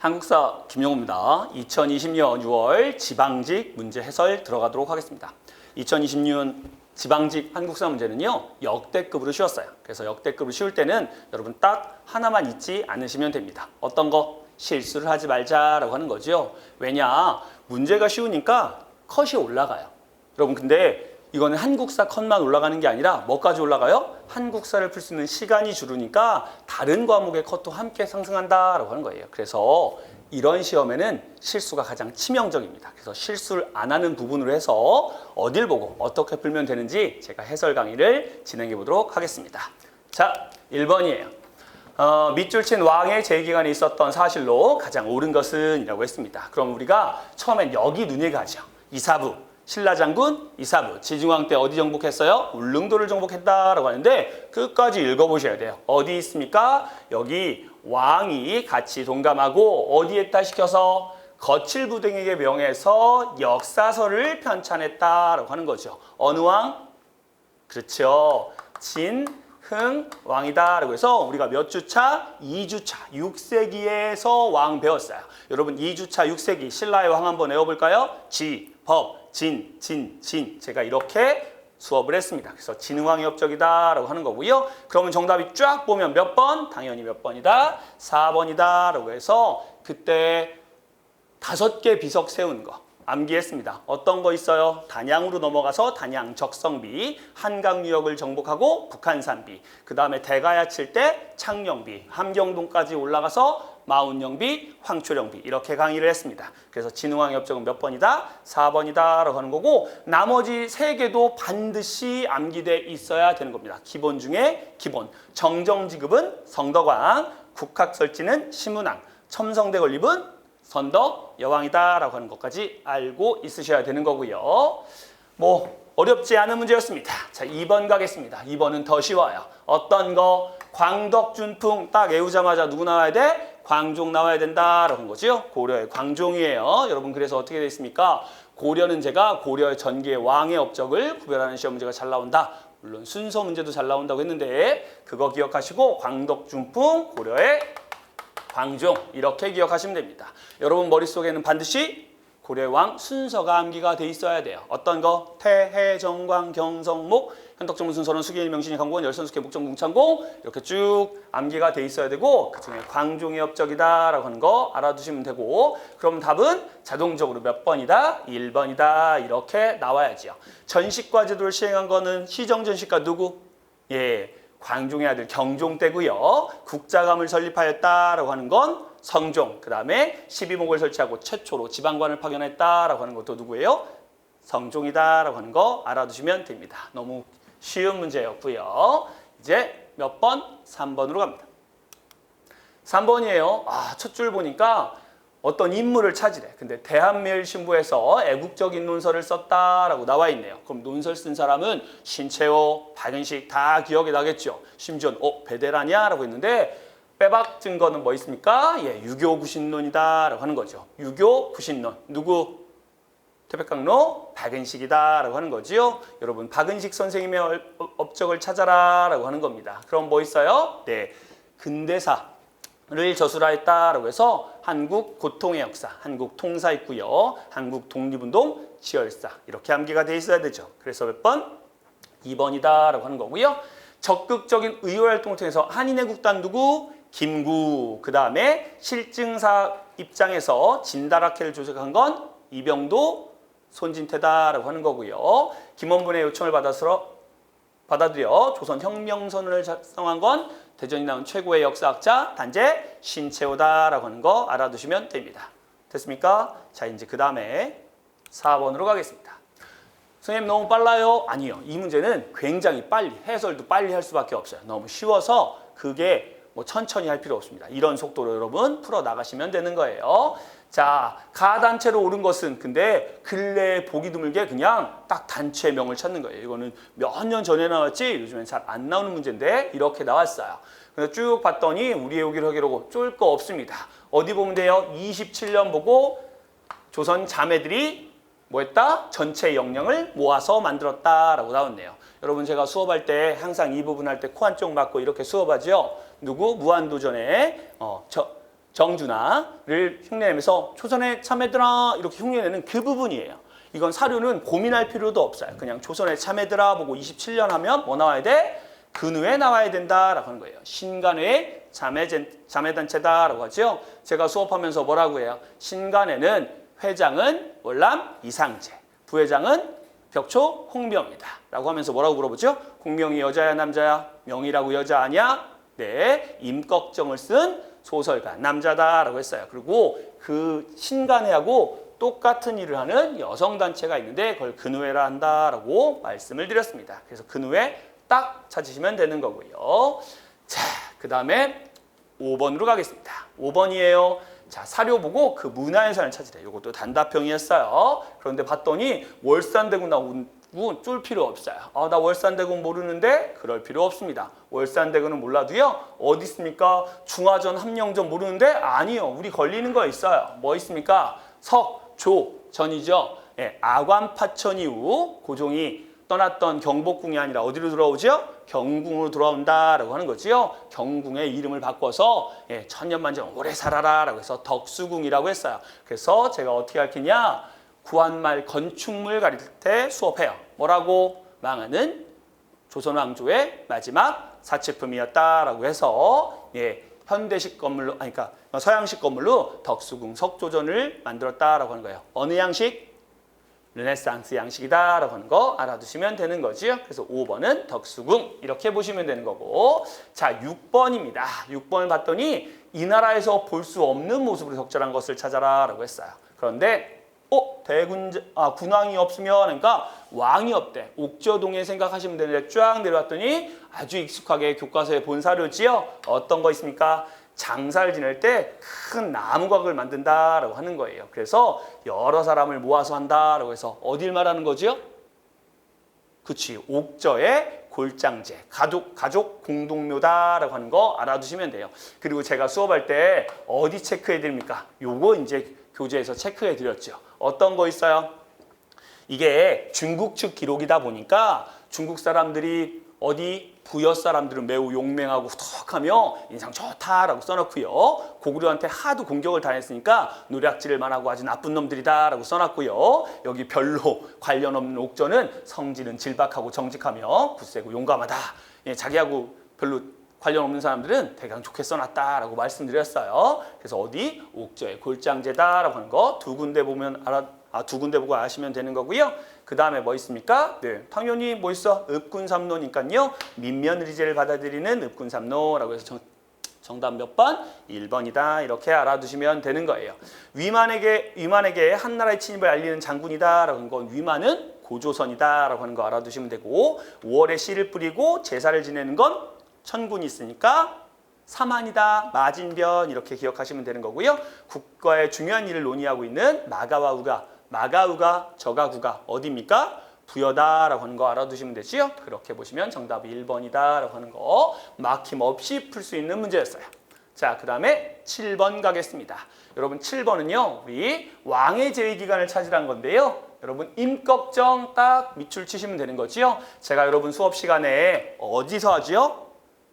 한국사 김용우입니다. 2020년 6월 지방직 문제 해설 들어가도록 하겠습니다. 2020년 지방직 한국사 문제는요, 역대급으로 쉬웠어요. 그래서 역대급으로 쉬울 때는 여러분 딱 하나만 잊지 않으시면 됩니다. 어떤 거? 실수를 하지 말자라고 하는 거죠. 왜냐? 문제가 쉬우니까 컷이 올라가요. 여러분 근데 이거는 한국사 컷만 올라가는 게 아니라 뭐까지 올라가요? 한국사를 풀 수 있는 시간이 줄으니까 다른 과목의 컷도 함께 상승한다라고 하는 거예요. 그래서 이런 시험에는 실수가 가장 치명적입니다. 그래서 실수를 안 하는 부분으로 해서 어딜 보고 어떻게 풀면 되는지 제가 해설 강의를 진행해 보도록 하겠습니다. 자, 1번이에요. 밑줄 친 왕의 재기간에 있었던 사실로 가장 옳은 것은 이라고 했습니다. 그럼 우리가 처음엔 여기 눈에 가죠. 이사부. 신라장군 이사부, 지중왕 때 어디 정복했어요? 울릉도를 정복했다라고 하는데 끝까지 읽어보셔야 돼요. 어디 있습니까? 여기 왕이 같이 동감하고 어디에 따시켜서 거칠부등에게 명해서 역사서를 편찬했다라고 하는 거죠. 어느 왕? 그렇죠. 진흥왕이다라고 해서 우리가 몇 주차? 2주차 6세기에서 왕 배웠어요. 여러분 2주차 6세기 신라의 왕 한번 외워볼까요? 지, 법, 진. 제가 이렇게 수업을 했습니다. 그래서 진흥왕의 업적이다라고 하는 거고요. 그러면 정답이 쫙 보면 몇 번? 당연히 몇 번이다? 4번이다라고 해서 그때 5개 비석 세운 거 암기했습니다. 어떤 거 있어요? 단양으로 넘어가서 단양 적성비, 한강 유역을 정복하고 북한산비, 그 다음에 대가야 칠 때 창녕비, 함경동까지 올라가서 마운영비, 황초령비 이렇게 강의를 했습니다. 그래서 진흥왕의 업적은 몇 번이다? 4번이다 라고 하는 거고 나머지 3개도 반드시 암기돼 있어야 되는 겁니다. 기본 중에 기본. 정정지급은 성덕왕, 국학설지는 신문왕, 첨성대 건립은 선덕 여왕이다라고 하는 것까지 알고 있으셔야 되는 거고요. 뭐 어렵지 않은 문제였습니다. 자, 2번 가겠습니다. 2번은 더 쉬워요. 어떤 거? 광덕준풍 딱 외우자마자 누구 나와야 돼? 광종 나와야 된다라고 한 거죠. 고려의 광종이에요. 여러분 그래서 어떻게 되어 있습니까? 고려는 제가 고려의 전기의 왕의 업적을 구별하는 시험 문제가 잘 나온다. 물론 순서 문제도 잘 나온다고 했는데 그거 기억하시고 광덕준풍 고려의 광종 이렇게 기억하시면 됩니다. 여러분 머릿속에는 반드시 고려의 왕 순서가 암기가 돼 있어야 돼요. 어떤 거? 태해, 정광, 경성목, 현덕정문 순서는 수기일, 명신이, 강공원, 열선숙회, 목정, 궁창공 이렇게 쭉 암기가 돼 있어야 되고 그중에 광종의 업적이다라고 하는 거 알아두시면 되고 그럼 답은 자동적으로 몇 번이다? 1번이다 이렇게 나와야지요. 전시과 제도를 시행한 거는 시정전시과 누구? 예, 광종의 아들 경종 때고요. 국자감을 설립하였다라고 하는 건 성종, 그 다음에 12목을 설치하고 최초로 지방관을 파견했다라고 하는 것도 누구예요? 성종이다라고 하는 거 알아두시면 됩니다. 너무 쉬운 문제였고요. 이제 몇 번? 3번으로 갑니다. 3번이에요. 첫 줄 보니까 어떤 인물을 찾으래. 근데 대한매일신부에서 애국적인 논설을 썼다라고 나와 있네요. 그럼 논설 쓴 사람은 신채호, 박은식 다 기억이 나겠죠. 심지어 베데란이야? 라고 했는데 빼박 증거는 뭐 있습니까? 예, 유교 구신론이다라고 하는 거죠. 유교 구신론. 누구? 태백강로 박은식이다라고 하는 거지요. 여러분 박은식 선생님의 업적을 찾아라라고 하는 겁니다. 그럼 뭐 있어요? 네, 근대사를 저술하였다라고 해서 한국 고통의 역사, 한국 통사 있고요. 한국 독립운동 지열사 이렇게 암기가 돼 있어야 되죠. 그래서 몇 번? 2번이다라고 하는 거고요. 적극적인 의회활동을 통해서 한인애국단 누구? 김구. 그 다음에 실증사 입장에서 진다락해를 조직한 건 이병도 손진태다라고 하는 거고요. 김원분의 요청을 받아들여 조선혁명선언을 작성한 건 대전이 나온 최고의 역사학자 단재 신채호다라고 하는 거 알아두시면 됩니다. 됐습니까? 자, 이제 그 다음에 4번으로 가겠습니다. 선생님 너무 빨라요? 아니요. 이 문제는 굉장히 빨리, 해설도 빨리 할 수밖에 없어요. 너무 쉬워서 그게 뭐 천천히 할 필요 없습니다. 이런 속도로 여러분 풀어 나가시면 되는 거예요. 자, 가단체로 옳은 것은 근데 근래에 보기 드물게 그냥 딱 단체명을 찾는 거예요. 이거는 몇 년 전에 나왔지 요즘엔 잘 안 나오는 문제인데 이렇게 나왔어요. 그래서 쭉 봤더니 우리의 오기를 하기로 쫄 거 없습니다. 어디 보면 돼요? 27년 보고 조선 자매들이 뭐 했다? 전체 역량을 모아서 만들었다라고 나왔네요. 여러분 제가 수업할 때 항상 이 부분 할 때 코 한쪽 막고 이렇게 수업하죠. 누구? 무한도전에 정준하를 흉내내면서 조선에 참애들아 이렇게 흉내내는 그 부분이에요. 이건 사료는 고민할 필요도 없어요. 그냥 조선에 참애들아 보고 27년 하면 뭐 나와야 돼? 근후에 나와야 된다라고 하는 거예요. 신간회의 자매단체다라고 하죠. 제가 수업하면서 뭐라고 해요? 신간회는 회장은 월남 이상재, 부회장은 벽초 홍명이다 라고 하면서 뭐라고 물어보죠? 홍명이 여자야 남자야? 명이라고 여자 아니야? 네, 임꺽정을 쓴 소설가 남자다라고 했어요. 그리고 그 신간회하고 똑같은 일을 하는 여성단체가 있는데 그걸 근후회라 한다라고 말씀을 드렸습니다. 그래서 근후회 딱 찾으시면 되는 거고요. 자, 그 다음에 5번으로 가겠습니다. 5번이에요. 자, 사료 보고 그 문화유산을 찾으래. 이것도 단답형이었어요. 그런데 봤더니 월산대군 나온 쫄 필요 없어요. 나 월산대군 모르는데 그럴 필요 없습니다. 월산대군은 몰라도요. 어디 있습니까? 중화전, 함령전 모르는데 아니요. 우리 걸리는 거 있어요. 뭐 있습니까? 석, 조, 전이죠. 예, 아관파천 이후 고종이 떠났던 경복궁이 아니라 어디로 돌아오죠? 경궁으로 돌아온다라고 하는 거지요. 경궁의 이름을 바꿔서 천년만년 오래 살아라라고 해서 덕수궁이라고 했어요. 그래서 제가 어떻게 가르치냐? 구한말 건축물 가르칠 때 수업해요. 뭐라고? 망하는 조선왕조의 마지막 사치품이었다라고 해서 현대식 건물로, 그러니까 서양식 건물로 덕수궁 석조전을 만들었다라고 하는 거예요. 어느 양식? 르네상스 양식이다라고 하는 거 알아두시면 되는 거지요. 그래서 5번은 덕수궁 이렇게 보시면 되는 거고, 자 6번입니다. 6번을 봤더니 이 나라에서 볼 수 없는 모습으로 적절한 것을 찾아라라고 했어요. 그런데 군왕이 없으면, 그러니까 왕이 없대. 옥저동에 생각하시면 되는데 쫙 내려왔더니 아주 익숙하게 교과서에 본 사료지요. 어떤 거 있습니까? 장사를 지낼 때 큰 나무각을 만든다라고 하는 거예요. 그래서 여러 사람을 모아서 한다라고 해서 어딜 말하는 거지요? 그치, 옥저의 골장제, 가족 공동묘다라고 하는 거 알아두시면 돼요. 그리고 제가 수업할 때 어디 체크해 드립니까? 요거 이제 교재에서 체크해 드렸죠. 어떤 거 있어요? 이게 중국 측 기록이다 보니까 중국 사람들이 어디 부여 사람들은 매우 용맹하고 후덕하며 인상 좋다라고 써놓고요. 고구려한테 하도 공격을 당했으니까 노략질을 만하고 아주 나쁜 놈들이다라고 써놨고요. 여기 별로 관련 없는 옥저는 성질은 질박하고 정직하며 굳세고 용감하다. 자기하고 별로 관련 없는 사람들은 대강 좋게 써놨다라고 말씀드렸어요. 그래서 어디? 옥저의 골장제다라고 하는 거 두 군데 보면 두 군데 보고 아시면 되는 거고요. 그 다음에 뭐 있습니까? 네, 당연히 뭐 있어? 읍군삼로니까요. 민면의제를 받아들이는 읍군삼로라고 해서 정답 몇 번? 1번이다. 이렇게 알아두시면 되는 거예요. 위만에게 한나라의 침입을 알리는 장군이다라고 하는 건 위만은 고조선이다라고 하는 거 알아두시면 되고, 5월에 씨를 뿌리고 제사를 지내는 건 천군이 있으니까 사만이다, 마진변 이렇게 기억하시면 되는 거고요. 국가의 중요한 일을 논의하고 있는 마가우가 저가구가 어디입니까? 부여다라고 하는 거 알아두시면 되지요. 그렇게 보시면 정답이 1번이다라고 하는 거 막힘없이 풀 수 있는 문제였어요. 자, 그 다음에 7번 가겠습니다. 여러분 7번은요. 우리 왕의 재위기간을 찾으란 건데요. 여러분 임꺽정 딱 밑줄 치시면 되는 거지요. 제가 여러분 수업 시간에 어디서 하지요?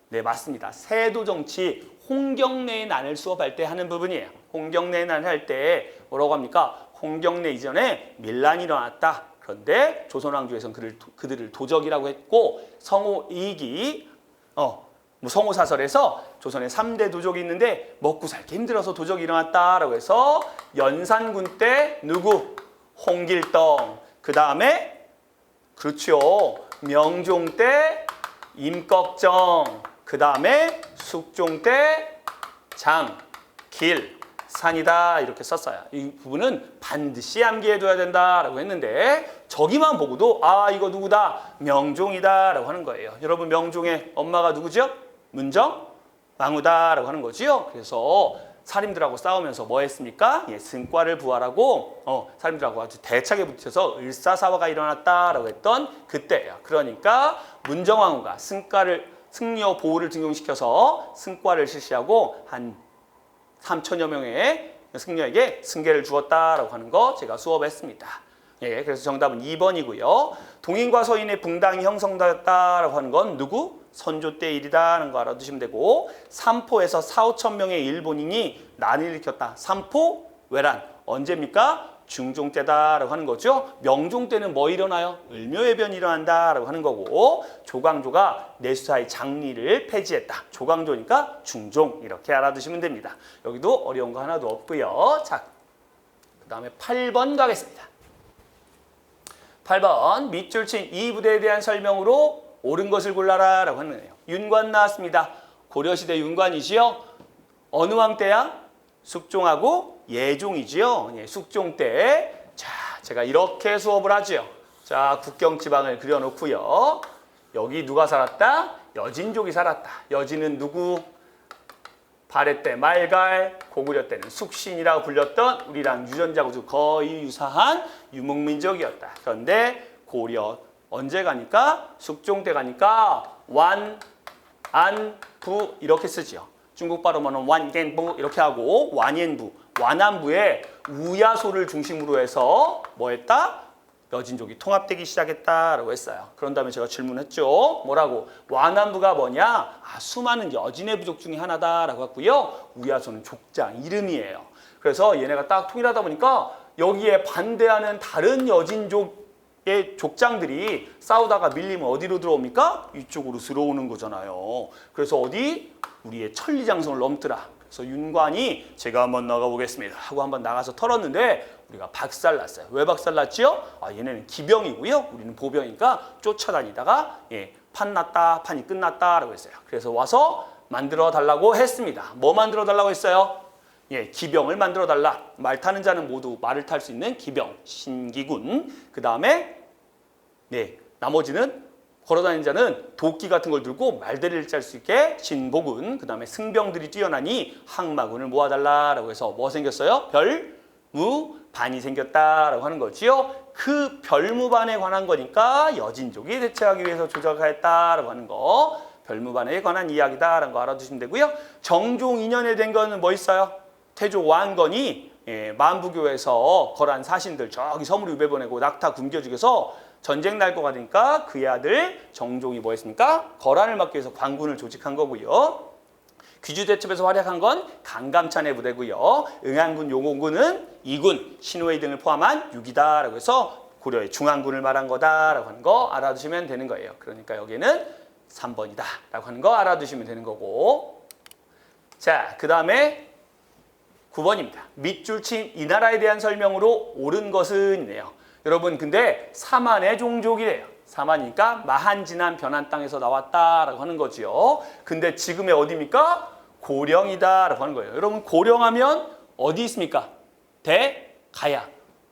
네, 맞습니다. 세도정치 홍경래의 난을 수업할 때 하는 부분이에요. 홍경래의 난을 할 때 뭐라고 합니까? 홍경래 이전에 밀란이 일어났다. 그런데 조선왕조에서는 그들을 도적이라고 했고, 성호이기 성호사설에서 조선에 3대 도적이 있는데 먹고 살기 힘들어서 도적이 일어났다라고 해서 연산군 때 누구? 홍길동. 그 다음에 그렇죠. 명종 때 임꺽정. 그 다음에 숙종 때 장길산이다 이렇게 썼어요. 이 부분은 반드시 암기해둬야 된다라고 했는데 저기만 보고도 이거 누구다? 명종이다라고 하는 거예요. 여러분 명종의 엄마가 누구죠? 문정 왕후다라고 하는 거지요. 그래서 살인들하고 싸우면서 뭐 했습니까? 승과를 부활하고 살인들하고 아주 대차게 붙여서 을사사화가 일어났다라고 했던 그때예요. 그러니까 문정왕후가 승려 보호를 등용시켜서 승과를 실시하고 한 3천여 명의 승려에게 승계를 주었다라고 하는 거 제가 수업했습니다. 예, 그래서 정답은 2번이고요. 동인과 서인의 붕당이 형성되었다라고 하는 건 누구? 선조 때 일이다라는 거 알아두시면 되고, 삼포에서 4, 5천 명의 일본인이 난을 일으켰다. 삼포 외란 언제입니까? 중종 때다라고 하는 거죠. 명종 때는 뭐 일어나요? 을묘해변이 일어난다라고 하는 거고, 조광조가 내수사의 장리를 폐지했다. 조광조니까 중종, 이렇게 알아두시면 됩니다. 여기도 어려운 거 하나도 없고요. 자, 그 다음에 8번 가겠습니다. 8번 밑줄 친 이 부대에 대한 설명으로 옳은 것을 골라라 라고 하는 거예요. 윤관 나왔습니다. 고려시대 윤관이지요. 어느 왕 때야? 숙종하고 예종이지요. 예, 숙종 때. 자, 제가 이렇게 수업을 하지요. 자, 국경지방을 그려놓고요. 여기 누가 살았다? 여진족이 살았다. 여진은 누구? 발해 때 말갈, 고구려 때는 숙신이라고 불렸던 우리랑 유전자구조 거의 유사한 유목민족이었다. 그런데 고려 언제 가니까? 숙종 때 가니까 완, 안, 부 이렇게 쓰지요. 중국 발음으로는 완겐부 이렇게 하고 완옌부, 완안부에 우야소를 중심으로 해서 뭐 했다? 여진족이 통합되기 시작했다라고 했어요. 그런 다음에 제가 질문했죠. 뭐라고? 완안부가 뭐냐? 아, 수많은 여진의 부족 중에 하나다라고 했고요. 우야소는 족장 이름이에요. 그래서 얘네가 딱 통일하다 보니까 여기에 반대하는 다른 여진족의 족장들이 싸우다가 밀리면 어디로 들어옵니까? 이쪽으로 들어오는 거잖아요. 그래서 어디? 우리의 천리장성을 넘더라. 그래서 윤관이 제가 한번 나가보겠습니다 하고 한번 나가서 털었는데 우리가 박살났어요. 왜 박살났지요? 아, 얘네는 기병이고요. 우리는 보병이니까 쫓아다니다가 예, 판 났다, 판이 끝났다라고 했어요. 그래서 와서 만들어 달라고 했습니다. 뭐 만들어 달라고 했어요? 예, 기병을 만들어 달라. 말 타는 자는 모두 말을 탈 수 있는 기병, 신기군. 그 다음에 네, 나머지는 걸어다니는 자는 도끼 같은 걸 들고 말대리를 짤 수 있게 신복군, 그 다음에 승병들이 뛰어나니 항마군을 모아달라라고 해서 뭐 생겼어요? 별무반이 생겼다라고 하는 거지요. 그 별무반에 관한 거니까 여진족이 대체하기 위해서 조작하였다라고 하는 거, 별무반에 관한 이야기다라는 거 알아두시면 되고요. 정종 2년에 된 거는 뭐 있어요? 태조 왕건이 예, 만부교에서 거란 사신들 저기 섬으로 유배 보내고 낙타 굶겨 죽여서 전쟁 날 것 같으니까 그의 아들 정종이 뭐 했습니까? 거란을 막기 위해서 관군을 조직한 거고요. 귀주대첩에서 활약한 건 강감찬의 부대고요. 응안군, 용호군은 2군, 신호위 등을 포함한 6이다라고 해서 고려의 중앙군을 말한 거다라고 하는 거 알아두시면 되는 거예요. 그러니까 여기는 3번이다라고 하는 거 알아두시면 되는 거고. 자, 그 다음에 9번입니다. 밑줄 친 이 나라에 대한 설명으로 옳은 것은 이네요. 여러분 근데 사만의 종족이래요. 사만이니까 마한지난 변한 땅에서 나왔다라고 하는 거지요. 근데 지금의 어디입니까? 고령이다라고 하는 거예요. 여러분 고령하면 어디 있습니까? 대가야,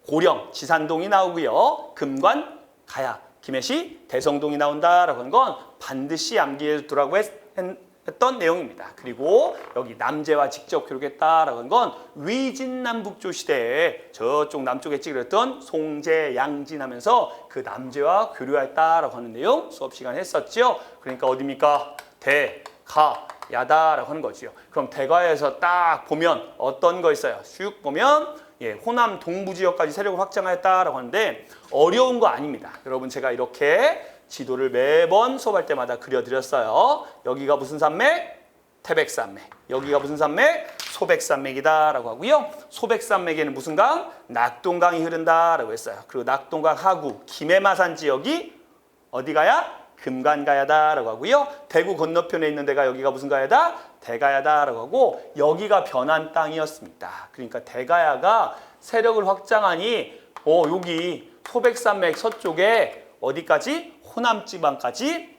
고령, 지산동이 나오고요. 금관, 가야, 김해시, 대성동이 나온다라고 하는 건 반드시 암기해 두라고 했던 내용입니다. 그리고 여기 남제와 직접 교육했다라고 하는 건 위진남북조 시대에 저쪽 남쪽에 찍었던 송제, 양진 하면서 그 남제와 교류했다라고 하는 내용 수업 시간에 했었죠. 그러니까 어디입니까? 대가야다라고 하는 거지요. 그럼 대가에서 딱 보면 어떤 거 있어요? 쭉 보면 예, 호남 동부 지역까지 세력을 확장하였다라고 하는데 어려운 거 아닙니다. 여러분 제가 이렇게 지도를 매번 수업할 때마다 그려드렸어요. 여기가 무슨 산맥? 태백산맥. 여기가 무슨 산맥? 소백산맥이다라고 하고요. 소백산맥에는 무슨 강? 낙동강이 흐른다라고 했어요. 그리고 낙동강 하구 김해마산 지역이 어디 가야? 금관가야다라고 하고요. 대구 건너편에 있는 데가 여기가 무슨 가야다? 대가야다라고 하고 여기가 변한 땅이었습니다. 그러니까 대가야가 세력을 확장하니 여기 소백산맥 서쪽에 어디까지? 호남지방까지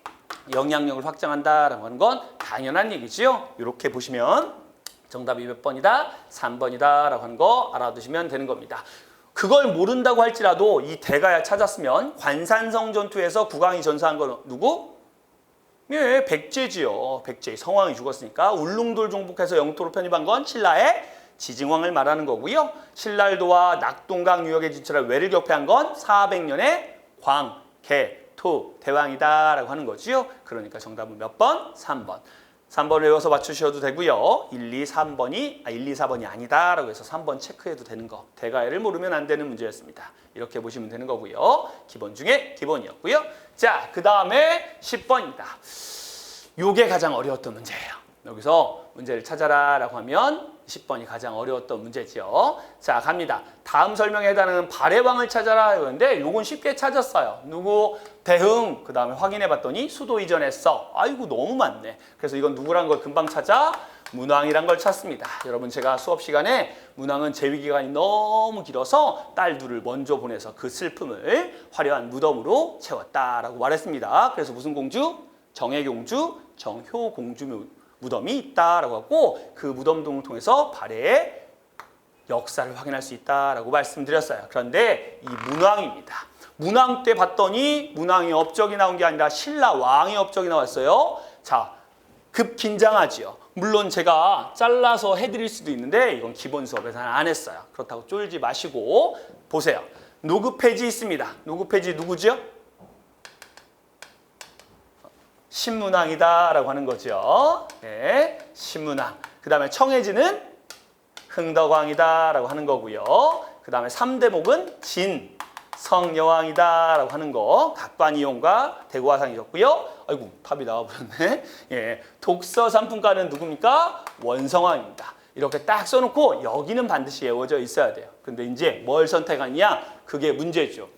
영향력을 확장한다라고 하는 건 당연한 얘기지요. 이렇게 보시면 정답이 몇 번이다? 3번이다라고 하는 거 알아두시면 되는 겁니다. 그걸 모른다고 할지라도 이 대가야 찾았으면 관산성 전투에서 국왕이 전사한 건 누구? 예, 백제지요. 백제 성왕이 죽었으니까 울릉도를 정복해서 영토로 편입한 건 신라의 지증왕을 말하는 거고요. 신랄도와 낙동강 유역에 진출한 외를 격패한 건 400년에 광, 개, 토, 대왕이다라고 하는 거지요. 그러니까 정답은 몇 번? 3번. 3번 외워서 맞추셔도 되고요. 1, 2, 4번이 아니다라고 해서 3번 체크해도 되는 거. 대가해를 모르면 안 되는 문제였습니다. 이렇게 보시면 되는 거고요. 기본 중에 기본이었고요. 자, 그 다음에 10번입니다. 요게 가장 어려웠던 문제예요. 여기서 문제를 찾아라라고 하면 10번이 가장 어려웠던 문제죠. 자, 갑니다. 다음 설명에 해당하는 발의 왕을 찾아라 이건데 요건 쉽게 찾았어요. 누구? 대흥. 그 다음에 확인해 봤더니 수도 이전했어. 아이고 너무 많네. 그래서 이건 누구란 걸 금방 찾아? 문왕이란 걸 찾습니다. 여러분 제가 수업 시간에 문왕은 재위 기간이 너무 길어서 딸 둘을 먼저 보내서 그 슬픔을 화려한 무덤으로 채웠다라고 말했습니다. 그래서 무슨 공주? 정혜공주, 정효공주 무덤이 있다라고 하고 그 무덤 등을 통해서 발해의 역사를 확인할 수 있다라고 말씀드렸어요. 그런데 이 문왕입니다. 문왕 때 봤더니 문왕의 업적이 나온 게 아니라 신라 왕의 업적이 나왔어요. 자, 급 긴장하지요. 물론 제가 잘라서 해드릴 수도 있는데 이건 기본 수업에서는 안 했어요. 그렇다고 쫄지 마시고 보세요. 노급해지 있습니다. 노급해지 누구죠? 신문왕이다라고 하는 거죠. 네, 신문왕. 그 다음에 청해지는 흥덕왕이다라고 하는 거고요. 그 다음에 3대목은 진, 성여왕이다라고 하는 거. 각관이용과 대구화상이었고요. 아이고 답이 나와버렸네. 예, 독서 상품가는 누굽니까? 원성왕입니다. 이렇게 딱 써놓고 여기는 반드시 외워져 있어야 돼요. 근데 이제 뭘 선택하느냐? 그게 문제죠.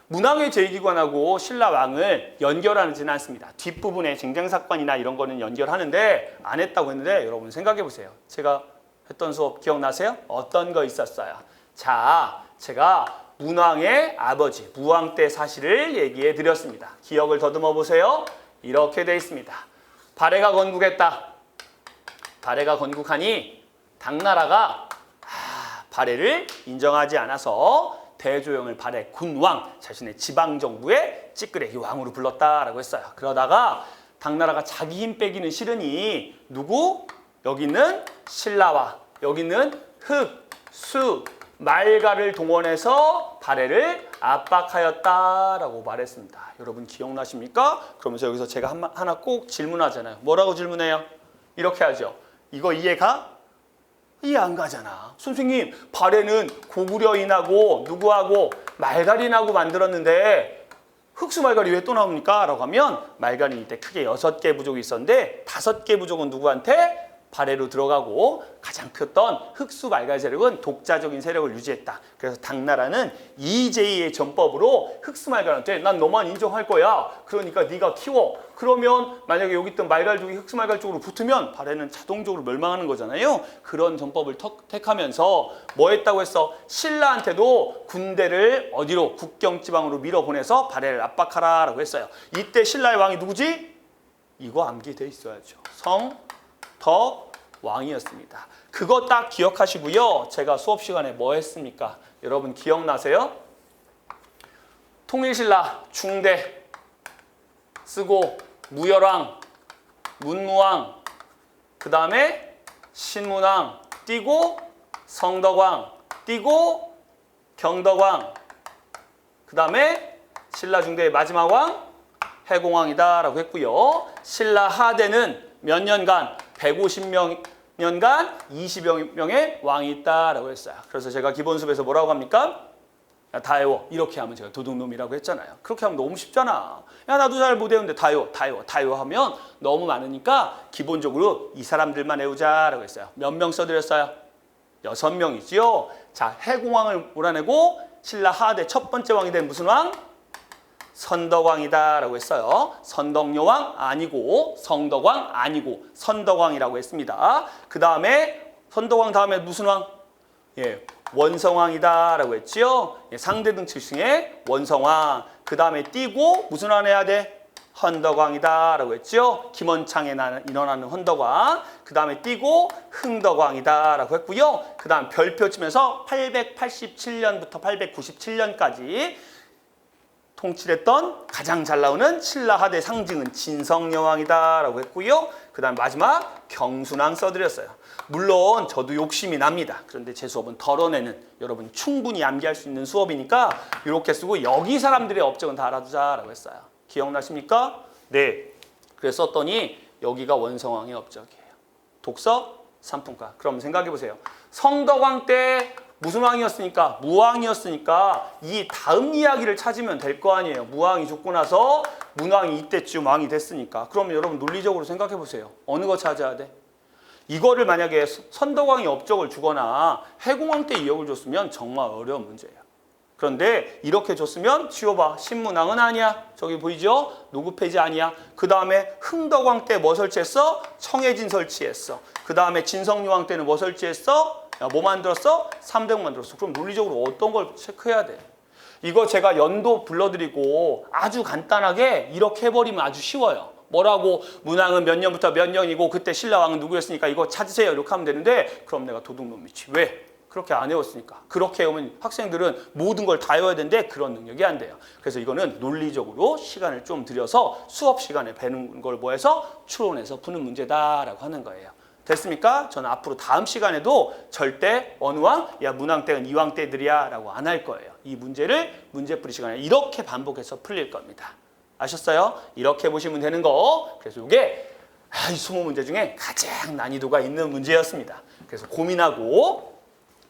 문왕의 제2기관하고 신라 왕을 연결하지는 않습니다. 뒷부분에 쟁쟁사건이나 이런 거는 연결하는데 안 했다고 했는데 여러분 생각해 보세요. 제가 했던 수업 기억나세요? 어떤 거 있었어요? 자, 제가 문왕의 아버지 무왕 때 사실을 얘기해 드렸습니다. 기억을 더듬어 보세요. 이렇게 돼 있습니다. 발해가 건국했다. 발해가 건국하니 당나라가 발해를 인정하지 않아서 대조영을 발해 군왕, 자신의 지방정부의 찌끄레기 왕으로 불렀다라고 했어요. 그러다가 당나라가 자기 힘 빼기는 싫으니 누구? 여기 있는 신라와 여기 있는 흑, 수, 말가를 동원해서 발해를 압박하였다라고 말했습니다. 여러분 기억나십니까? 그러면서 여기서 제가 하나 꼭 질문하잖아요. 뭐라고 질문해요? 이렇게 하죠. 이거 이해가? 이해 안 가잖아. 선생님, 발해는 고구려인하고 누구하고 말갈인하고 만들었는데 흑수말갈이 왜 또 나옵니까? 라고 하면 말갈인 이때 크게 6개 부족이 있었는데 5개 부족은 누구한테? 발해로 들어가고 가장 컸던 흑수말갈 세력은 독자적인 세력을 유지했다. 그래서 당나라는 이제2의 전법으로 흑수말갈한테 난 너만 인정할 거야. 그러니까 네가 키워. 그러면 만약에 여기 있던 말갈족이 흑수말갈 쪽으로 붙으면 발해는 자동적으로 멸망하는 거잖아요. 그런 전법을 택하면서 뭐 했다고 했어? 신라한테도 군대를 어디로? 국경지방으로 밀어보내서 발해를 압박하라라고 했어요. 이때 신라의 왕이 누구지? 이거 암기돼 있어야죠. 더 왕이었습니다. 그거 딱 기억하시고요. 제가 수업 시간에 뭐 했습니까? 여러분 기억나세요? 통일신라 중대 쓰고 무열왕, 문무왕, 그 다음에 신문왕 띄고 성덕왕 띄고 경덕왕, 그 다음에 신라 중대의 마지막 왕 해공왕이다라고 했고요. 신라 하대는 몇 년간? 150년간 20여 명의 왕이 있다라고 했어요. 그래서 제가 기본 수업에서 뭐라고 합니까? 야, 다 외워. 이렇게 하면 제가 도둑놈이라고 했잖아요. 그렇게 하면 너무 쉽잖아. 야, 나도 잘 못 외우는데 다 외워 하면 너무 많으니까 기본적으로 이 사람들만 외우자라고 했어요. 몇 명 써드렸어요? 6명이지요. 자, 해공왕을 몰아내고 신라 하대 첫 번째 왕이 된 무슨 왕? 선덕왕이다라고 했어요. 선덕여왕 아니고 성덕왕 아니고 선덕왕이라고 했습니다. 그 다음에 선덕왕 다음에 무슨 왕? 예, 원성왕이다라고 했지요. 예, 상대등 칠승의 원성왕. 그 다음에 띄고 무슨 왕 해야 돼? 헌덕왕이다라고 했지요. 김원창에 일어나는 헌덕왕. 그 다음에 띄고 흥덕왕이다라고 했고요. 그 다음 별표 치면서 887년부터 897년까지 통치했던 가장 잘 나오는 신라 하대 상징은 진성여왕이다라고 했고요. 그 다음 마지막 경순왕 써드렸어요. 물론 저도 욕심이 납니다. 그런데 제 수업은 덜어내는 여러분 충분히 암기할 수 있는 수업이니까 이렇게 쓰고 여기 사람들의 업적은 다 알아두자라고 했어요. 기억나십니까? 네. 그래서 썼더니 여기가 원성왕의 업적이에요. 독서, 삼품과. 그럼 생각해 보세요. 성덕왕 때 무슨 왕이었으니까? 무왕이었으니까 이 다음 이야기를 찾으면 될 거 아니에요. 무왕이 죽고 나서 문왕이 이때쯤 왕이 됐으니까. 그럼 여러분 논리적으로 생각해 보세요. 어느 거 찾아야 돼? 이거를 만약에 선덕왕이 업적을 주거나 해공왕 때 이역을 줬으면 정말 어려운 문제예요. 그런데 이렇게 줬으면 지워봐. 신문왕은 아니야. 저기 보이죠? 노구폐지 아니야. 그 다음에 흥덕왕 때 뭐 설치했어? 청해진 설치했어. 그 다음에 진성유왕 때는 뭐 설치했어? 뭐 만들었어? 삼대국 만들었어. 그럼 논리적으로 어떤 걸 체크해야 돼? 이거 제가 연도 불러드리고 아주 간단하게 이렇게 해버리면 아주 쉬워요. 뭐라고? 문왕은 몇 년부터 몇 년이고 그때 신라왕은 누구였으니까 이거 찾으세요. 이렇게 하면 되는데 그럼 내가 도둑놈 미치. 왜? 그렇게 안 외웠으니까. 그렇게 해오면 학생들은 모든 걸 다 외워야 되는데 그런 능력이 안 돼요. 그래서 이거는 논리적으로 시간을 좀 들여서 수업 시간에 배는 걸 뭐 해서 추론해서 푸는 문제다라고 하는 거예요. 됐습니까? 저는 앞으로 다음 시간에도 절대 어느 왕? 야, 문왕 때는 이왕 때들이야 라고 안 할 거예요. 이 문제를 문제풀이 시간에 이렇게 반복해서 풀릴 겁니다. 아셨어요? 이렇게 보시면 되는 거. 그래서 이게 20문제 중에 가장 난이도가 있는 문제였습니다. 그래서 고민하고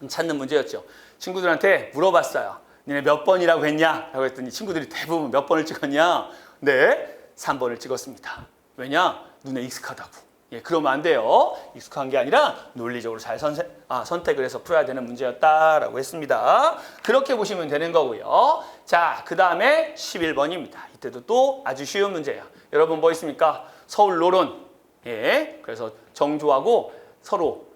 찾는 문제였죠. 친구들한테 물어봤어요. 니네 몇 번이라고 했냐? 라고 했더니 친구들이 대부분 몇 번을 찍었냐? 네, 3번을 찍었습니다. 왜냐? 눈에 익숙하다고. 예, 그러면 안 돼요. 익숙한 게 아니라 논리적으로 잘 선택을 해서 풀어야 되는 문제였다라고 했습니다. 그렇게 보시면 되는 거고요. 자, 그 다음에 11번입니다. 이때도 또 아주 쉬운 문제예요. 여러분 뭐 있습니까? 서울 노론. 예, 그래서 정조하고 서로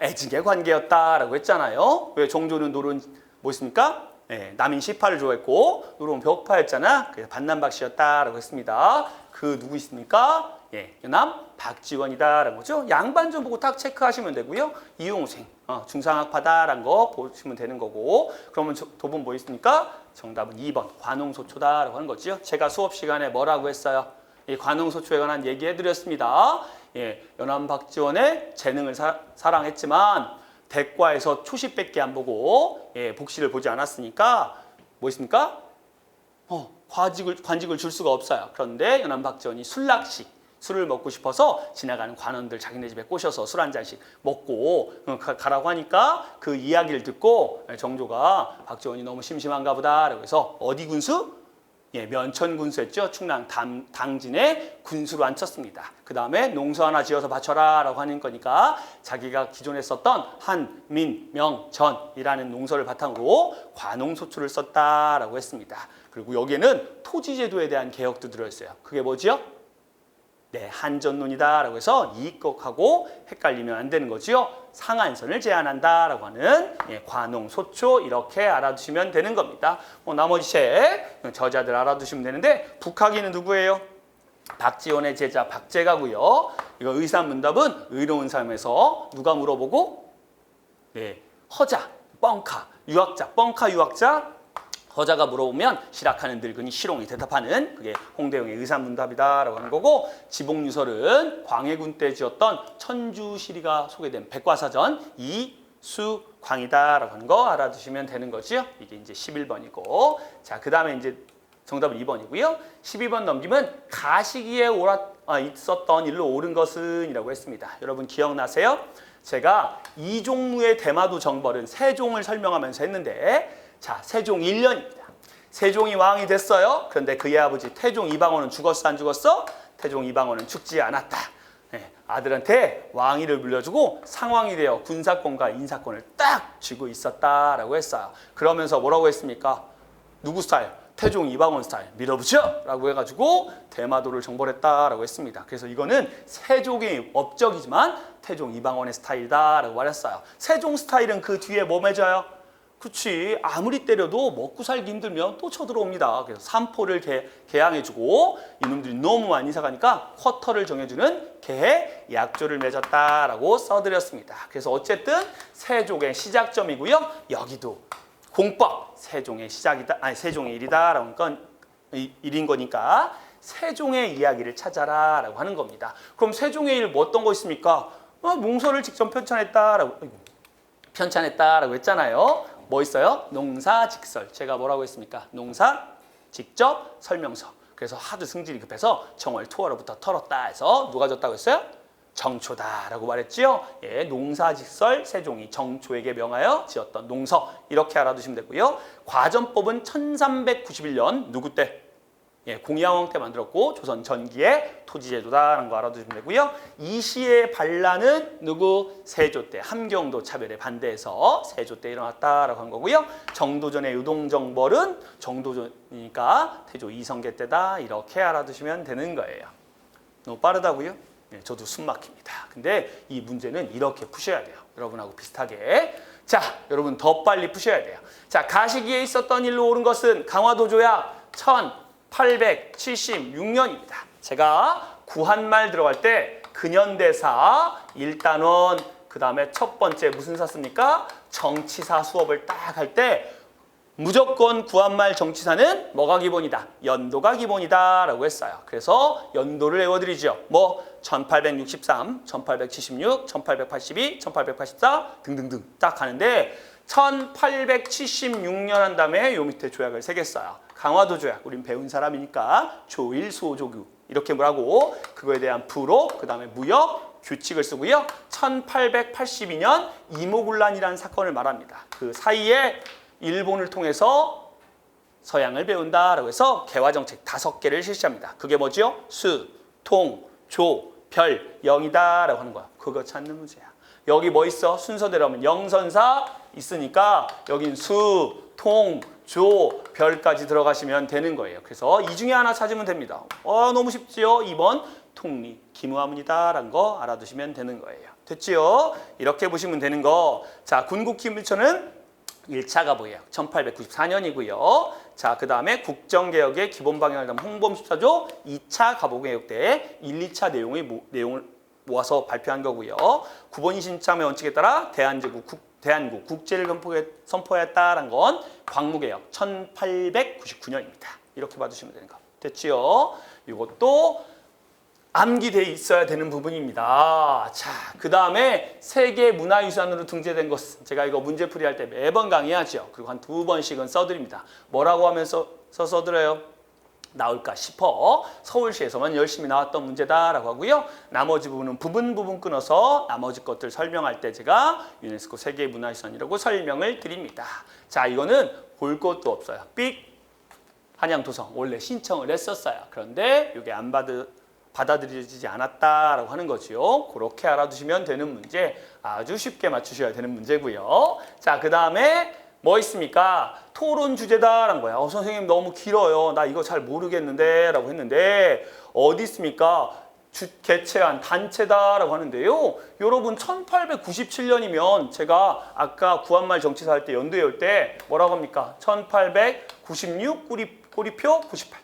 애증의 관계였다라고 했잖아요. 왜 정조는 노론 뭐 있습니까? 예, 남인 시파를 좋아했고 노론 벽파였잖아. 그래서 반남박씨였다라고 했습니다. 그 누구 있습니까? 예, 연암 박지원이다라는 거죠. 양반 좀 보고 딱 체크하시면 되고요. 이용생 중상학파다라는 거 보시면 되는 거고. 그러면 도분 뭐 있습니까? 정답은 2번 관홍소초다라고 하는 거죠. 제가 수업 시간에 뭐라고 했어요? 이 관홍소초에 관한 얘기해드렸습니다. 예, 연암 박지원의 재능을 사랑했지만 대과에서 초시밖에 안 보고 복시를 보지 않았으니까 뭐 있습니까? 관직을 줄 수가 없어요. 그런데 연암 박지원이 술락시 술을 먹고 싶어서 지나가는 관원들 자기네 집에 꼬셔서 술 한 잔씩 먹고 가라고 하니까 그 이야기를 듣고 정조가 박지원이 너무 심심한가 보다 라고 해서 어디 군수? 예, 면천 군수였죠. 충남 당진에 군수로 앉혔습니다. 그 다음에 농서 하나 지어서 바쳐라 라고 하는 거니까 자기가 기존에 썼던 한, 민, 명, 전이라는 농서를 바탕으로 관홍소초를 썼다라고 했습니다. 그리고 여기에는 토지제도에 대한 개혁도 들어있어요. 그게 뭐지요? 네, 한전론이다라고 해서 이익곡하고 헷갈리면 안 되는 거지요. 상한선을 제한한다라고 하는 관홍소초 이렇게 알아두시면 되는 겁니다. 나머지 책 저자들 알아두시면 되는데 북학이는 누구예요? 박지원의 제자 박제가고요. 이거 의사문답은 의로운 삶에서 누가 물어보고? 네, 허자, 뻥카, 유학자, 뻥카 유학자 허자가 물어보면 실학하는 늙은이 시롱이 대답하는 그게 홍대영의 의사문답이다라고 하는 거고 지복유설은 광해군 때 지었던 천주시리가 소개된 백과사전 이수광이다라고 하는 거 알아두시면 되는 거죠. 이게 이제 11번이고 자, 그 다음에 이제 정답은 2번이고요. 12번 넘기면 가시기에 있었던 일로 옳은 것은 이라고 했습니다. 여러분 기억나세요? 제가 이종무의 대마도 정벌은 세종을 설명하면서 했는데 자, 세종 1년입니다. 세종이 왕이 됐어요. 그런데 그의 아버지 태종 이방원은 죽었어, 안 죽었어? 태종 이방원은 죽지 않았다. 네, 아들한테 왕위를 물려주고 상왕이 되어 군사권과 인사권을 딱 쥐고 있었다라고 했어요. 그러면서 뭐라고 했습니까? 누구 스타일? 태종 이방원 스타일 밀어붙여! 라고 해가지고 대마도를 정벌했다라고 했습니다. 그래서 이거는 세종의 업적이지만 태종 이방원의 스타일이다라고 말했어요. 세종 스타일은 그 뒤에 뭐 맺어요? 그렇지. 아무리 때려도 먹고 살기 힘들면 또 쳐들어옵니다. 그래서 삼포를 개항해주고 이놈들이 너무 많이 이사 가니까 쿼터를 정해주는 개해 약조를 맺었다라고 써드렸습니다. 그래서 어쨌든 세종의 시작점이고요. 여기도 공법 세종의 시작이다. 아니 세종의 일이다라는 건 일인 거니까 세종의 이야기를 찾아라라고 하는 겁니다. 그럼 세종의 일 뭐 어떤 거 있습니까? 몽서를 직접 편찬했다라고 했잖아요. 뭐 있어요? 농사직설. 제가 뭐라고 했습니까? 농사, 직접, 설명서. 그래서 하도 승질이 급해서 정월 투어로부터 털었다 해서 누가 졌다고 했어요? 정초다라고 말했지요. 예, 농사직설 세종이 정초에게 명하여 지었던 농서 이렇게 알아두시면 되고요. 과전법은 1391년 누구 때? 예, 공양왕 때 만들었고 조선 전기의 토지제도다라는 거 알아두시면 되고요. 이 시의 반란은 누구? 세조 때 함경도 차별에 반대해서 세조 때 일어났다라고 한 거고요. 정도전의 유동정벌은 정도전이니까 태조 이성계 때다 이렇게 알아두시면 되는 거예요. 너무 빠르다고요? 네, 저도 숨 막힙니다. 근데 이 문제는 이렇게 푸셔야 돼요. 여러분하고 비슷하게. 자, 여러분 더 빨리 푸셔야 돼요. 자, 가시기에 있었던 일로 옳은 것은 강화도 조약 1876년입니다. 제가 구한말 들어갈 때 근현대사 1단원 그 다음에 첫 번째 무슨 사 씁니까? 정치사 수업을 딱 할 때 무조건 구한말 정치사는 뭐가 기본이다? 연도가 기본이다 라고 했어요. 그래서 연도를 외워드리죠. 뭐 1863, 1876, 1882, 1884 등등등 딱 가는데 1876년 한 다음에 요 밑에 조약을 새겼어요. 강화도 조약, 우린 배운 사람이니까 조일수호조규 이렇게 뭐라고 그거에 대한 부로 그 다음에 무역 규칙을 쓰고요. 1882년 이모군란이라는 사건을 말합니다. 그 사이에 일본을 통해서 서양을 배운다라고 해서 개화정책 5개를 실시합니다. 그게 뭐죠? 수, 통, 조, 별, 영이다라고 하는 거야. 그거 찾는 문제야. 여기 뭐 있어? 순서대로 하면 영선사 있으니까 여긴 수, 통, 조, 별까지 들어가시면 되는 거예요. 그래서 이 중에 하나 찾으면 됩니다. 너무 쉽지요? 2번 통립, 기무화문이다라는 거 알아두시면 되는 거예요. 됐지요? 이렇게 보시면 되는 거. 자, 군국기밀처는 1차가 뭐예요? 1894년이고요. 자, 그 다음에 국정개혁의 기본 방향을 담은 홍범 14조 2차 가보개혁 때 1, 2차 내용을 모아서 발표한 거고요. 구본이 신참의 원칙에 따라 대한국 국제를 선포했다라는 건 광무개혁 1899년입니다. 이렇게 봐주시면 되는 거. 됐지요? 이것도 암기돼 있어야 되는 부분입니다. 자, 그 다음에 세계 문화유산으로 등재된 것은 제가 이거 문제풀이 할 때 매번 강의하죠. 그리고 한 2번씩은 써드립니다. 뭐라고 하면서 써드려요? 나올까 싶어 서울시에서만 열심히 나왔던 문제다라고 하고요. 나머지 부분은 부분 끊어서 나머지 것들 설명할 때 제가 유네스코 세계문화유산이라고 설명을 드립니다. 자, 이거는 볼 것도 없어요. 삑! 한양도성 원래 신청을 했었어요. 그런데 이게 안 받아들여지지 않았다라고 하는 거지요. 그렇게 알아두시면 되는 문제, 아주 쉽게 맞추셔야 되는 문제고요. 자, 그 다음에 뭐 있습니까? 토론 주제다라는 거야. 선생님 너무 길어요. 나 이거 잘 모르겠는데 라고 했는데 어디 있습니까? 개최한 단체다라고 하는데요. 여러분 1897년이면 제가 아까 구한말 정치사 할 때 연도 외울 때 뭐라고 합니까? 1896 꼬리표 98.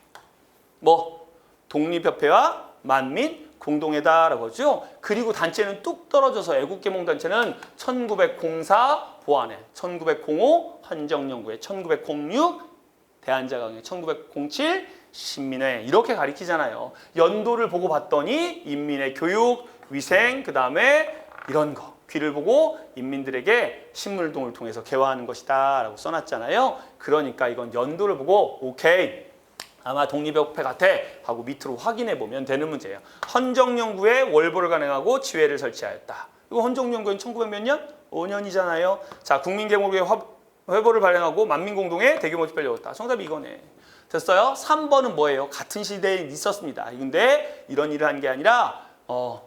뭐 독립협회와 만민 공동회다라고 하죠. 그리고 단체는 뚝 떨어져서 애국계몽단체는 1904 보안회, 1905 환정연구회, 1906 대한자강회, 1907 신민회 이렇게 가리키잖아요. 연도를 보고 봤더니 인민의 교육, 위생, 그 다음에 이런 거 귀를 보고 인민들에게 신물동을 통해서 개화하는 것이다 라고 써놨잖아요. 그러니까 이건 연도를 보고 오케이 아마 독립협회 같아 하고 밑으로 확인해 보면 되는 문제예요. 헌정연구회 월보를 간행하고 지회를 설치하였다. 이거 헌정연구회는 1900 몇 년? 5년이잖아요. 자, 국민개모회 회보를 발행하고 만민공동회 대규모 집회를 열었다. 정답이 이거네. 됐어요? 3번은 뭐예요? 같은 시대에 있었습니다. 근데 이런 일을 한 게 아니라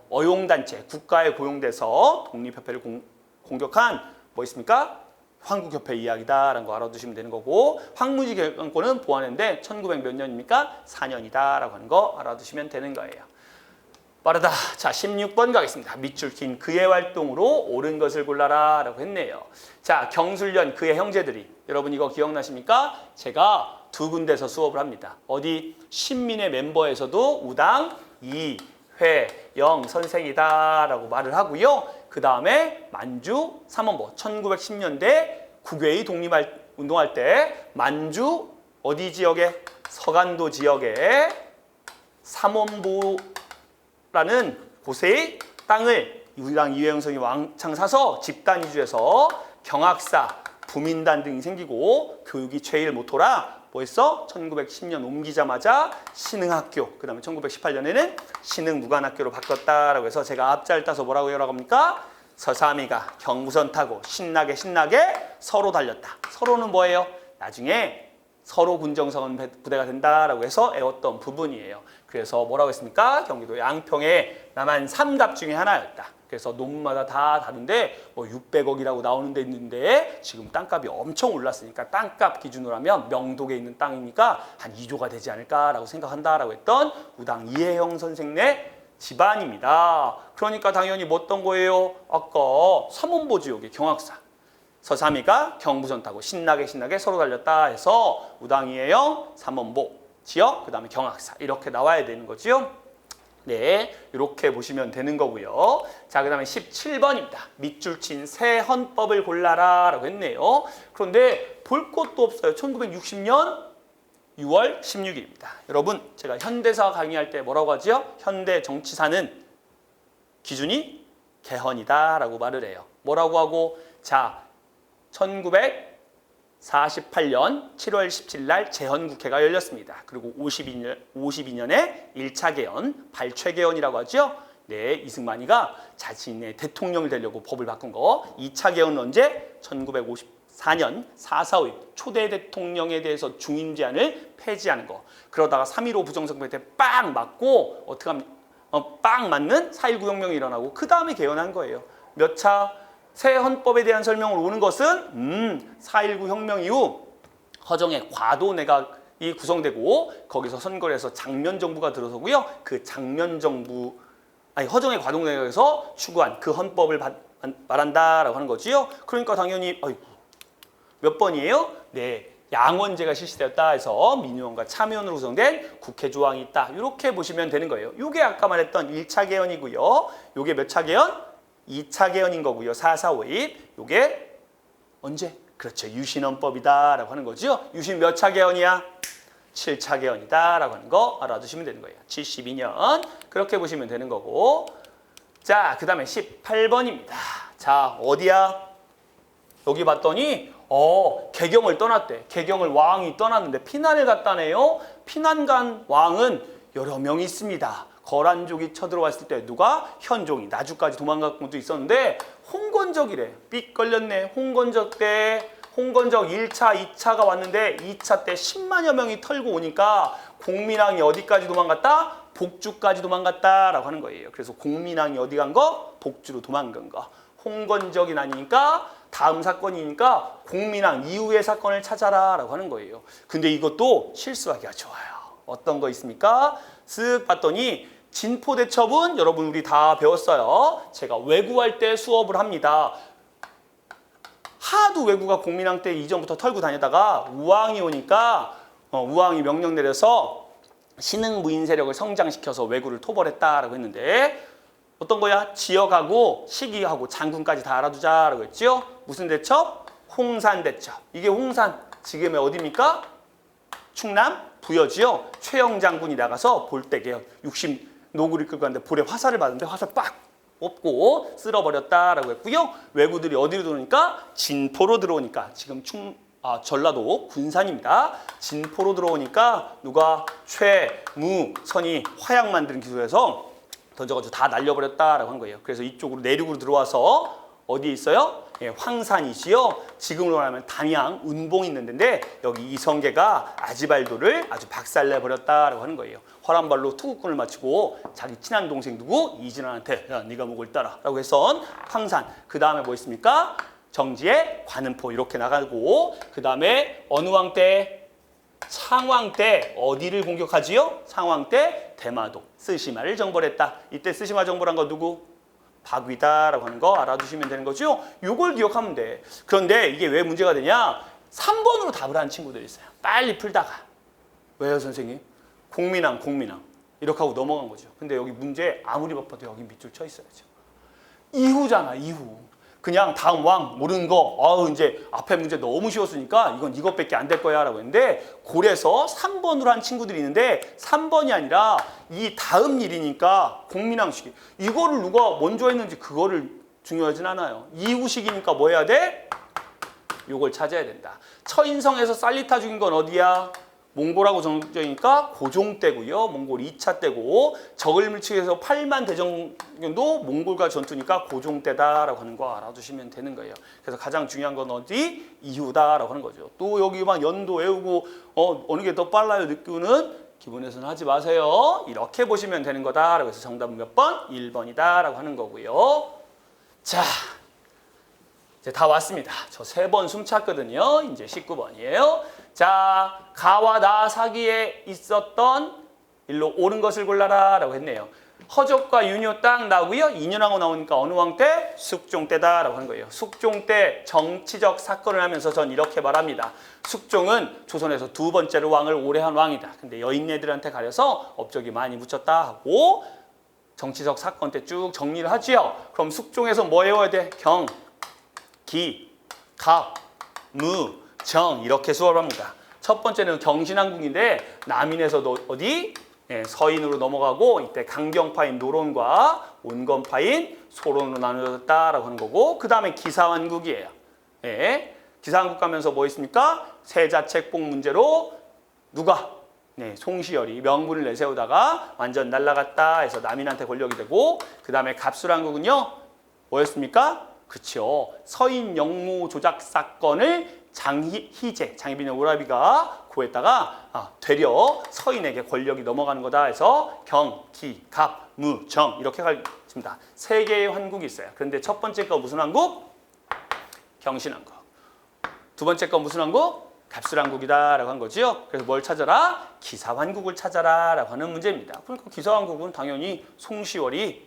어용단체, 국가에 고용돼서 독립협회를 공격한 뭐 있습니까? 황국협회 이야기다라는 거 알아두시면 되는 거고 황무지 개혁안건은 보완했는데 1900 몇 년입니까? 4년이다라고 하는 거 알아두시면 되는 거예요. 빠르다. 자, 16번 가겠습니다. 밑줄 긴 그의 활동으로 옳은 것을 골라라 라고 했네요. 자, 경술련 그의 형제들이 여러분 이거 기억나십니까? 제가 2군데서 수업을 합니다. 어디? 신민의 멤버에서도 우당 이회영 선생이다 라고 말을 하고요. 그 다음에 만주 3원보 1910년대 국외의 독립운동할 때 만주 어디 지역에? 서간도 지역에 3원보라는 곳의 땅을 우당 이회영 선생이 왕창 사서 집단 이주해서 경학사, 부민단 등이 생기고 교육이 제일 모토라 뭐 했어? 1910년 옮기자마자 신흥학교, 그 다음에 1918년에는 신흥무관학교로 바꿨다라고 해서 제가 앞자를 따서 뭐라고 해라고 합니까? 서삼이가 경부선 타고 신나게 서로 달렸다. 서로는 뭐예요? 나중에 서로 군정성원 부대가 된다라고 해서 애웠던 부분이에요. 그래서 뭐라고 했습니까? 경기도 양평의 남한 삼갑 중에 하나였다. 그래서 농마다 다 다른데 뭐 600억이라고 나오는 데 있는데 지금 땅값이 엄청 올랐으니까 땅값 기준으로 하면 명독에 있는 땅이니까 한 2조가 되지 않을까라고 생각한다라고 했던 우당 이혜영 선생네 집안입니다. 그러니까 당연히 뭐 어떤 거예요? 아까 삼원보 지역의 경학사. 서삼이가 경부선 타고 신나게 서로 달렸다 해서 우당이혜영, 삼원보 지역, 그 다음에 경학사 이렇게 나와야 되는 거지요. 네, 이렇게 보시면 되는 거고요. 자, 그 다음에 17번입니다. 밑줄 친 새 헌법을 골라라 라고 했네요. 그런데 볼 것도 없어요. 1960년 6월 16일입니다. 여러분, 제가 현대사 강의할 때 뭐라고 하지요? 현대 정치사는 기준이 개헌이다 라고 말을 해요. 뭐라고 하고, 자, 1948년 7월 17일 날 재헌국회가 열렸습니다. 그리고 52년에 1차 개헌, 발췌개헌이라고 하죠. 네, 이승만이가 자신의 대통령이 되려고 법을 바꾼 거. 2차 개헌은 언제? 1954년 4.4.5 초대 대통령에 대해서 중임 제한을 폐지하는 거. 그러다가 3.15 부정선거 때 빵 맞고 어떻게 합니까? 빵 맞는 4.19 혁명이 일어나고 그 다음에 개헌한 거예요. 몇 차? 새 헌법에 대한 설명을 오는 것은 4.19 혁명 이후 허정의 과도 내각이 구성되고 거기서 선거를 해서 장면 정부가 들어서고요. 그 장면 정부 허정의 과도 내각에서 추구한 그 헌법을 말한다라고 하는 거지요. 그러니까 당연히 몇 번이에요? 네. 양원제가 실시되었다 해서 민의원과 참의원으로 구성된 국회 조항이 있다. 이렇게 보시면 되는 거예요. 이게 아까 말했던 1차 개헌이고요. 이게 몇 차 개헌? 2차 개헌인 거고요. 4.4.5.1. 이게 언제? 그렇죠. 유신헌법이다라고 하는 거죠. 유신 몇 차 개헌이야? 7차 개헌이다라고 하는 거 알아두시면 되는 거예요. 72년. 그렇게 보시면 되는 거고. 자, 그 다음에 18번입니다. 자, 어디야? 여기 봤더니 개경을 떠났대. 개경을 왕이 떠났는데 피난을 갔다네요. 피난 간 왕은 여러 명이 있습니다. 거란족이 쳐들어왔을 때 누가? 현종이 나주까지 도망간 것도 있었는데 홍건적이래. 삑 걸렸네. 홍건적 때 홍건적 1차, 2차가 왔는데 2차 때 10만여 명이 털고 오니까 공민왕이 어디까지 도망갔다? 복주까지 도망갔다라고 하는 거예요. 그래서 공민왕이 어디 간 거? 복주로 도망간 거. 홍건적이 나니까 다음 사건이니까 공민왕 이후의 사건을 찾아라라고 하는 거예요. 근데 이것도 실수하기가 좋아요. 어떤 거 있습니까? 쓱 봤더니 진포대첩은 여러분 우리 다 배웠어요. 제가 외구할 때 수업을 합니다. 하도 외구가 공민왕 때 이전부터 털고 다니다가 우왕이 오니까 우왕이 명령 내려서 신흥무인 세력을 성장시켜서 외구를 토벌했다라고 했는데 어떤 거야? 지역하고 시기하고 장군까지 다 알아두자라고 했죠. 무슨 대첩? 홍산대첩. 이게 홍산 지금의 어디입니까? 충남 부여지요. 최영 장군이 나가서 볼때개혁 60 노구를 끌고 갔는데 볼에 화살을 맞는데 화살 빡 없고 쓸어버렸다라고 했고요. 외구들이 어디로 들어오니까 진포로 들어오니까 지금 전라도 군산입니다. 진포로 들어오니까 누가 최무선이 화약 만드는 기술에서 던져가지고 다 날려버렸다라고 한 거예요. 그래서 이쪽으로 내륙으로 들어와서 어디에 있어요? 예, 황산이지요. 지금으로 말하면 담양, 운봉이 있는 데인데 여기 이성계가 아지발도를 아주 박살내버렸다라고 하는 거예요. 허란발로 투국군을 마치고 자기 친한 동생 누구? 이진환한테 야 네가 목을 따라 라고 해서 황산. 그 다음에 뭐 있습니까? 정지에 관음포 이렇게 나가고 그 다음에 어느 왕 때? 상왕 때 어디를 공격하지요? 상왕 때 대마도 쓰시마를 정벌했다. 이때 쓰시마 정벌한 거 누구? 박위다라고 하는 거 알아두시면 되는 거죠. 요걸 기억하면 돼. 그런데 이게 왜 문제가 되냐? 3번으로 답을 하는 친구들이 있어요. 빨리 풀다가. 왜요 선생님? 공민왕 이렇게 하고 넘어간 거죠. 근데 여기 문제 아무리 바빠도 여기 밑줄 쳐 있어야죠. 이후잖아 이후. 그냥 다음 왕 모르는 거 이제 앞에 문제 너무 쉬웠으니까 이건 이것밖에 안 될 거야 라고 했는데 고래서 3번으로 한 친구들이 있는데 3번이 아니라 이 다음 일이니까 공민왕시기 이거를 누가 먼저 했는지 그거를 중요하진 않아요. 이후식이니까 뭐 해야 돼? 요걸 찾아야 된다. 처인성에서 살리타 죽인 건 어디야? 몽골하고 전쟁이니까 고종 때고요. 몽골 2차 때고 적을밀치에서 8만 대정도 몽골과 전투니까 고종 때다라고 하는 거 알아두시면 되는 거예요. 그래서 가장 중요한 건 어디? 이후다라고 하는 거죠. 또 여기 막 연도 외우고 어느 게 더 빨라요 느끼는 기본에서는 하지 마세요. 이렇게 보시면 되는 거다라고 해서 정답은 몇 번? 1번이다라고 하는 거고요. 자, 이제 다 왔습니다. 저 3번 숨찼거든요. 이제 19번이에요. 자, 가와 나 사기에 있었던 일로 옳은 것을 골라라 라고 했네요. 허족과 윤효 딱 나오고요. 인연하고 나오니까 어느 왕 때? 숙종 때다라고 하는 거예요. 숙종 때 정치적 사건을 하면서 전 이렇게 말합니다. 숙종은 조선에서 2번째로 왕을 오래 한 왕이다. 근데 여인네들한테 가려서 업적이 많이 묻혔다 하고 정치적 사건 때 쭉 정리를 하지요. 그럼 숙종에서 뭐 외워야 돼? 경, 기, 갑, 무, 정 이렇게 수업을 합니다. 첫 번째는 경신왕국인데 남인에서도 어디? 서인으로 넘어가고 이때 강경파인 노론과 온건파인 소론으로 나누어졌다라고 하는 거고 그 다음에 기사왕국이에요. 기사왕국 가면서 뭐 있습니까? 세자책복 문제로 누가? 송시열이 명분을 내세우다가 완전 날라갔다 해서 남인한테 권력이 되고 그 다음에 갑술왕국은요. 뭐였습니까? 그렇죠. 서인 영모 조작 사건을 장희제, 장희빈의 오라비가 고했다가 되려 서인에게 권력이 넘어가는 거다 해서 경, 기, 갑, 무, 정 이렇게 가르칩니다. 3개의 환국이 있어요. 그런데 첫 번째 거 무슨 왕국? 경신왕국. 두 번째 거 무슨 왕국? 갑술왕국이다라고 한 거죠. 그래서 뭘 찾아라? 기사왕국을 찾아라라고 하는 문제입니다. 그러니까 기사왕국은 당연히 송시월이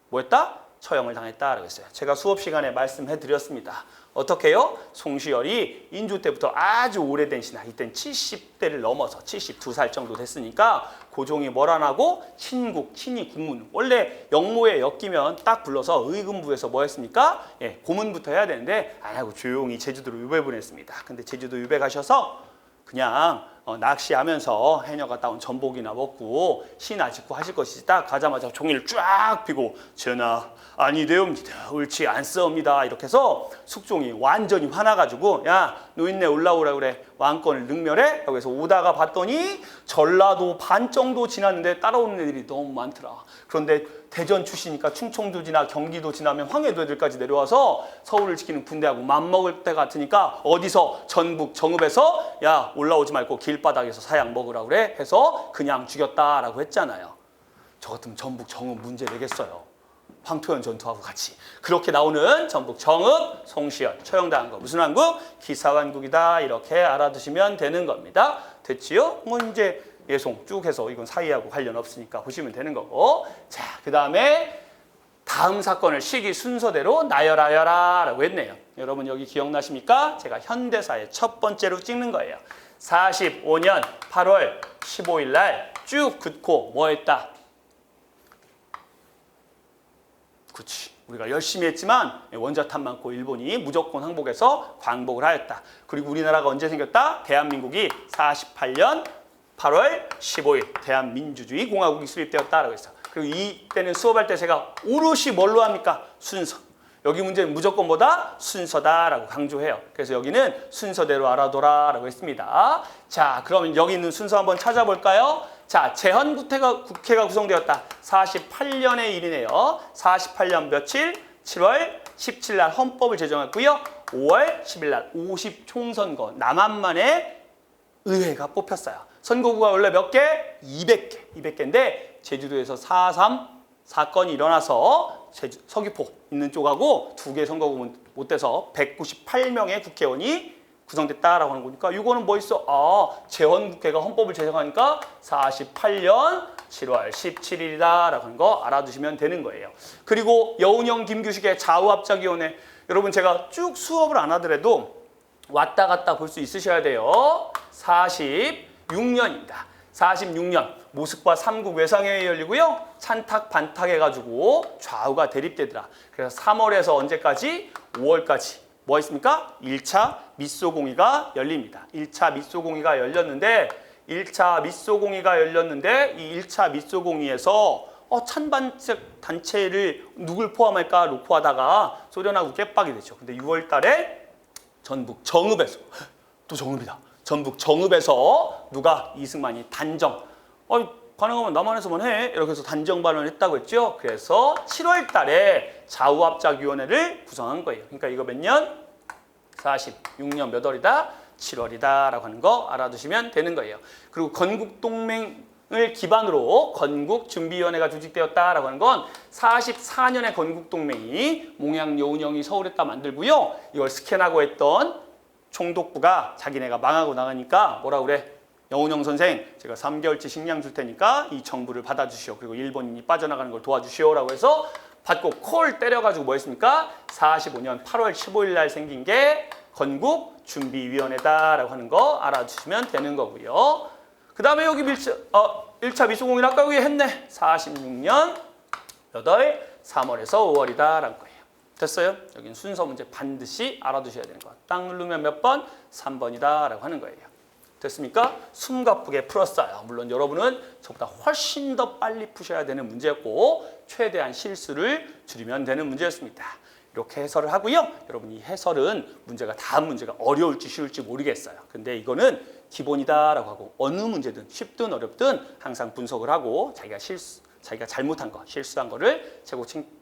뭐였다? 처형을 당했다라고 했어요. 제가 수업 시간에 말씀해 드렸습니다. 어떻게요? 송시열이 인조 때부터 아주 오래된 신하, 이땐 70대를 넘어서 72살 정도 됐으니까 고종이 뭘 안 하고 친국, 친위 국문. 원래 영모에 엮이면 딱 불러서 의금부에서 뭐 했습니까? 고문부터 해야 되는데 안 하고 조용히 제주도로 유배 보냈습니다. 근데 제주도 유배 가셔서 그냥 낚시하면서 해녀가 따온 전복이나 먹고 시나 짓고 하실 것이지 딱 가자마자 종이를 쫙 펴고 전하 아니되옵니다. 옳지 않사옵니다. 이렇게 해서 숙종이 완전히 화나가지고 야 노인네 올라오라 그래 왕권을 능멸해? 라고 해서 오다가 봤더니 전라도 반 정도 지났는데 따라오는 애들이 너무 많더라. 그런데 대전 출시니까 충청도 지나 경기도 지나면 황해도 애들까지 내려와서 서울을 지키는 군대하고 맘먹을 때 같으니까 어디서 전북 정읍에서 야 올라오지 말고 길바닥에서 사약 먹으라 그래 해서 그냥 죽였다라고 했잖아요. 저 같으면 전북 정읍 문제 내겠어요. 황토현 전투하고 같이. 그렇게 나오는 전북 정읍 송시열 처형당한 거 무슨 왕국? 기사왕국이다. 이렇게 알아두시면 되는 겁니다. 됐지요? 뭐 이제 예송 쭉 해서 이건 사이하고 관련 없으니까 보시면 되는 거고. 자, 그 다음에 다음 사건을 시기 순서대로 나열하여라 라고 했네요. 여러분 여기 기억나십니까? 제가 현대사의 첫 번째로 찍는 거예요. 45년 8월 15일 날 쭉 긋고 뭐 했다? 그렇지. 우리가 열심히 했지만 원자탄 많고 일본이 무조건 항복해서 광복을 하였다. 그리고 우리나라가 언제 생겼다? 대한민국이 48년 8월 15일 대한민주주의 공화국이 수립되었다라고 했어. 그리고 이때는 수업할 때 제가 오롯이 뭘로 합니까? 순서. 여기 문제는 무조건 뭐다? 순서다라고 강조해요. 그래서 여기는 순서대로 알아둬라라고 했습니다. 자, 그러면 여기 있는 순서 한번 찾아볼까요? 자, 제헌국회가 구성되었다. 48년의 일이네요. 48년 며칠? 7월 17일 날 헌법을 제정했고요. 5월 10일 날 50총선거 남한만의 의회가 뽑혔어요. 선거구가 원래 몇 개? 200개. 200개인데 제주도에서 4.3 사건이 일어나서 서귀포 있는 쪽하고 2개 선거구 못 돼서 198명의 국회의원이 구성됐다라고 하는 거니까 이거는 뭐 있어? 제헌국회가 헌법을 제정하니까 48년 7월 17일이다라고 하는 거 알아두시면 되는 거예요. 그리고 여운형 김규식의 좌우합작위원회 여러분 제가 쭉 수업을 안 하더라도 왔다 갔다 볼 수 있으셔야 돼요. 46년입니다. 46년 모스크바 3국 외상회의 열리고요. 찬탁 반탁 해가지고 좌우가 대립되더라. 그래서 3월에서 언제까지? 5월까지 뭐 있습니까? 1차 미소공의가 열립니다. 1차 미소공의가 열렸는데 이 1차 미소공의에서 찬반색 단체를 누굴 포함할까 놓고 하다가 소련하고 깨빡이 됐죠. 근데 6월 달에 전북 정읍에서 또 정읍이다. 전북 정읍에서 누가 이승만이 단정. 가능하면 남한에서만 해. 이렇게 해서 단정 발언을 했다고 했죠. 그래서 7월 달에 좌우합작위원회를 구성한 거예요. 그러니까 이거 몇 년? 46년 몇 월이다? 7월이다 라고 하는 거 알아두시면 되는 거예요. 그리고 건국동맹을 기반으로 건국준비위원회가 조직되었다라고 하는 건 44년에 건국동맹이 몽양, 여운형이 서울에다 만들고요. 이걸 스캔하고 했던 총독부가 자기네가 망하고 나가니까 뭐라고 그래? 여운형 선생, 제가 3개월치 식량 줄 테니까 이 정부를 받아주시오. 그리고 일본인이 빠져나가는 걸 도와주시오라고 해서 받고 콜 때려가지고 뭐 했습니까? 45년 8월 15일 날 생긴 게 건국준비위원회다라고 하는 거 알아주시면 되는 거고요. 그 다음에 여기 1차 미수공일 아까 여기 했네. 46년 몇 월? 3월에서 5월이다라는 거예요. 됐어요? 여기는 순서 문제 반드시 알아두셔야 되는 거. 딱 누르면 몇 번? 3번이다라고 하는 거예요. 됐습니까? 숨가쁘게 풀었어요. 물론 여러분은 저보다 훨씬 더 빨리 푸셔야 되는 문제였고 최대한 실수를 줄이면 되는 문제였습니다. 이렇게 해설을 하고요. 여러분 이 해설은 문제가 다음 문제가 어려울지 쉬울지 모르겠어요. 근데 이거는 기본이다라고 하고 어느 문제든 쉽든 어렵든 항상 분석을 하고 자기가 잘못한 거, 실수한 거를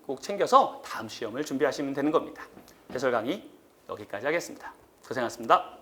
꼭 챙겨서 다음 시험을 준비하시면 되는 겁니다. 해설 강의 여기까지 하겠습니다. 고생하셨습니다.